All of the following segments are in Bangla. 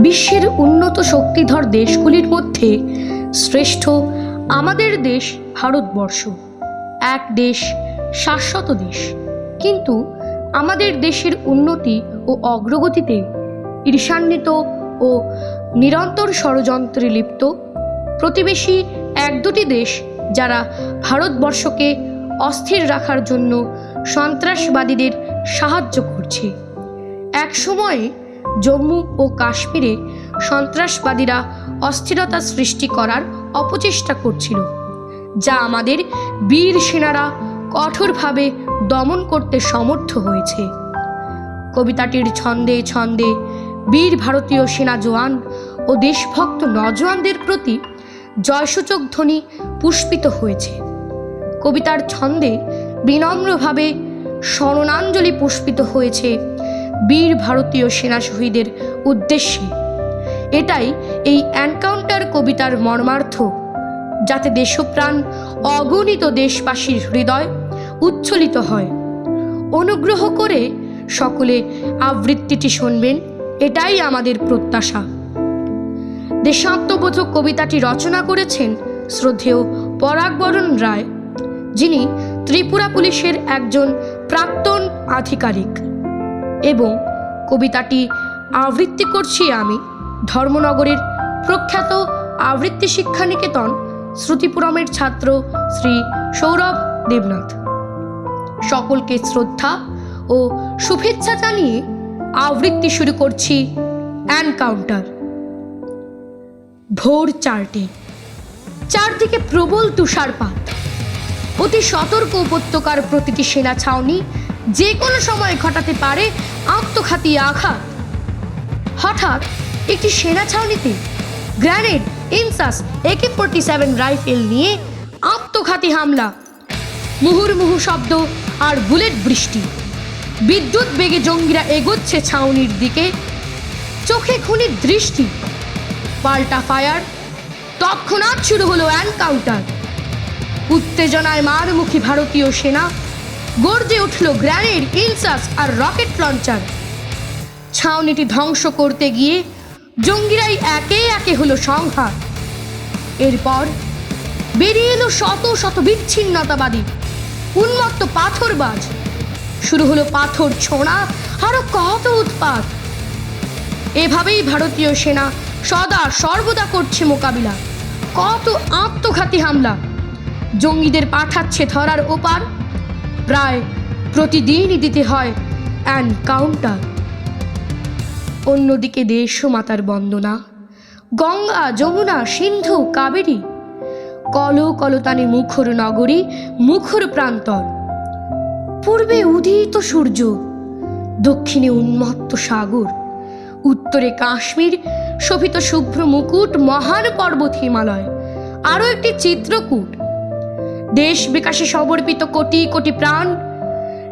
বিশ্বের উন্নত শক্তিধর দেশগুলির মধ্যে শ্রেষ্ঠ আমাদের দেশ ভারতবর্ষ। এক দেশ, শাশ্বত দেশ। কিন্তু আমাদের দেশের উন্নতি ও অগ্রগতিতে ঈর্ষান্বিত ও নিরন্তর ষড়যন্ত্রে লিপ্ত প্রতিবেশী এক দুটি দেশ, যারা ভারতবর্ষকে অস্থির রাখার জন্য সন্ত্রাসবাদীদের সাহায্য করছে। এক সময়ে জম্মু ও কাশ্মীরে সন্ত্রাসবাদীরা অস্থিরতা সৃষ্টি করার অপচেষ্টা করছিল, যা আমাদের বীর সেনারা কঠোরভাবে দমন করতে সমর্থ হয়েছে। কবিতাটির ছন্দে ছন্দে বীর ভারতীয় সেনা জওয়ান ও দেশভক্ত নজওয়ানদের প্রতি জয়সূচক ধ্বনি পুষ্পিত হয়েছে। কবিতার ছন্দে বিনম্রভাবে স্মরণাঞ্জলি পুষ্পিত হয়েছে বীর ভারতীয় সেনা শহীদের উদ্দেশ্যে। এটাই এই এনকাউন্টার কবিতার মর্মার্থ, যাতে দেশপ্রাণ অগণিত দেশবাসীর হৃদয় উচ্ছ্বলিত হয়। অনুগ্রহ করে সকলে আবৃত্তিটি শুনবেন, এটাই আমাদের প্রত্যাশা। দেশাত্মবোধক কবিতাটি রচনা করেছেন শ্রদ্ধেয় পরাগবরণ রায়, যিনি ত্রিপুরা পুলিশের একজন প্রাক্তন আধিকারিক। এবং কবিতাটি আবৃত্তি করছি আমি ধর্মনগরের প্রখ্যাত আবৃত্তি শিক্ষা নিকেতন শ্রুতিপুরমের ছাত্র শ্রী সৌরভ দেবনাথ। সকলকে শ্রদ্ধা ও শুভেচ্ছা জানিয়ে আবৃত্তি শুরু করছি এনকাউন্টার। ভোর 4টে, চারদিকে প্রবল তুষারপাত। অতি সতর্ক উপত্যকার প্রতিটি সেনা ছাউনি যে কোনো সময় ঘটাতে পারে আত্মঘাতী আঘাত। হঠাৎ একটি সেনা ছাউনিতে গ্রেনেড, ইনসাস, AK-47 রাইফেল নিয়ে আত্মঘাতী হামলা। মুহুর্মুহু শব্দ আর বুলেট বৃষ্টি। বিদ্যুৎ বেগে জঙ্গিরা এগোচ্ছে ছাউনির দিকে। চোখে খুনির দৃষ্টি। পাল্টা ফায়ার। তৎক্ষণাৎ শুরু হলো এনকাউন্টার। উত্তেজনায় মারমুখী ভারতীয় সেনা। গর্জে উঠল গ্রেনেড, ইনসাস আর রকেট লঞ্চার। ছাউনিটি ধ্বংস করতে গিয়ে জঙ্গিরাই একে একে হলো সংঘাত। এরপর বেরিয়ে এলো শত শত বিচ্ছিন্নতাবাদী, উন্মত্ত পাথরবাজ। শুরু হলো পাথর ছোঁড়া, আরো কত উৎপাত। এভাবেই ভারতীয় সেনা সদা সর্বদা করছে মোকাবিলা। কত আত্মঘাতী হামলা জঙ্গিদের পাঠাচ্ছে ধরার ওপার। প্রায় প্রতিদিনই দিতে হয় এনকাউন্টার। অন্যদিকে দেশমাতার বন্দনা, গঙ্গা, যমুনা, সিন্ধু, কাবেরী, কল কলতানে মুখর নগরী, মুখর প্রান্তর। পূর্বে উদিত সূর্য, দক্ষিণে উন্মত্ত সাগর, উত্তরে কাশ্মীর শোভিত শুভ্র মুকুট, মহান পর্বত হিমালয়, আরো একটি চিত্রকূট। দেশ বিকাশে সমর্পিত কোটি কোটি প্রাণ।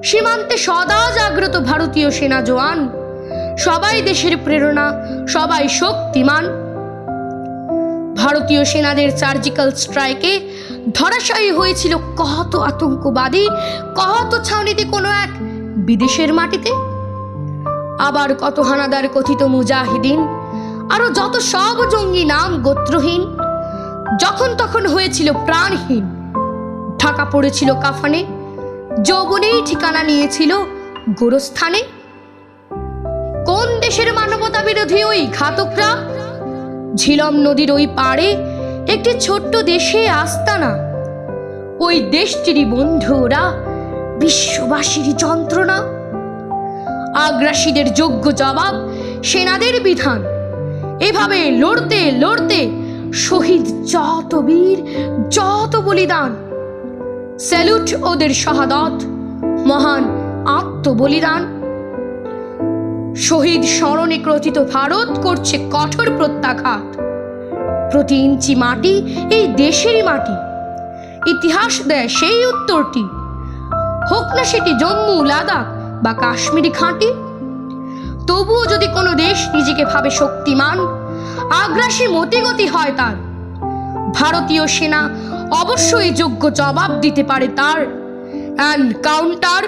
সীমান্তে সদা জাগ্রত ভারতীয় সেনা জওয়ান। সবাই দেশের প্রেরণা, সবাই শক্তিমান। ভারতীয় সেনাদের সার্জিক্যাল স্ট্রাইকে ধরাশায়ী হয়েছিল কত আতঙ্কবাদী, কত ছাউনিতে কোনো এক বিদেশের মাটিতে। আবার কত হানাদার কথিত মুজাহিদিন, আরো যত সব জঙ্গি নাম গোত্রহীন, যখন তখন হয়েছিল প্রাণহীন। ঢাকা পড়েছিল কাফানে, যৌবনেই ঠিকানা নিয়েছিল গোরস্থানে। কোন দেশের মানবতা বিরোধী ওই ঘাতকরা? ঝিলম নদীর ওই পাড়ে একটি ছোট্ট দেশে আস্তানা। ওই দেশটিরই বন্ধু ওরা, বিশ্ববাসীর যন্ত্রণা। আগ্রাসীদের যোগ্য জবাব, সেনাদের বিধান। এভাবে লড়তে লড়তে শহীদ যত বীর, যত বলিদান। স্যালুট ওদের শাহাদাত, মহান আত্মবলিদান। শহীদ স্মরণে ক্রথিত ভারত করছে কঠোর প্রত্যাঘাত। প্রতি ইঞ্চি মাটি এই দেশেরই মাটি। ইতিহাস দেয় সেই উত্তরটি, হোক না সেটি জম্মু, লাদাখ বা কাশ্মীরি ঘাঁটি। তবুও যদি কোনো দেশ নিজেকে ভাবে শক্তিমান, আগ্রাসী মতিগতি হয় তার, ভারতীয় সেনা অবশ্যই যোগ্য জবাব দিতে পারে তার। এনকাউন্টার।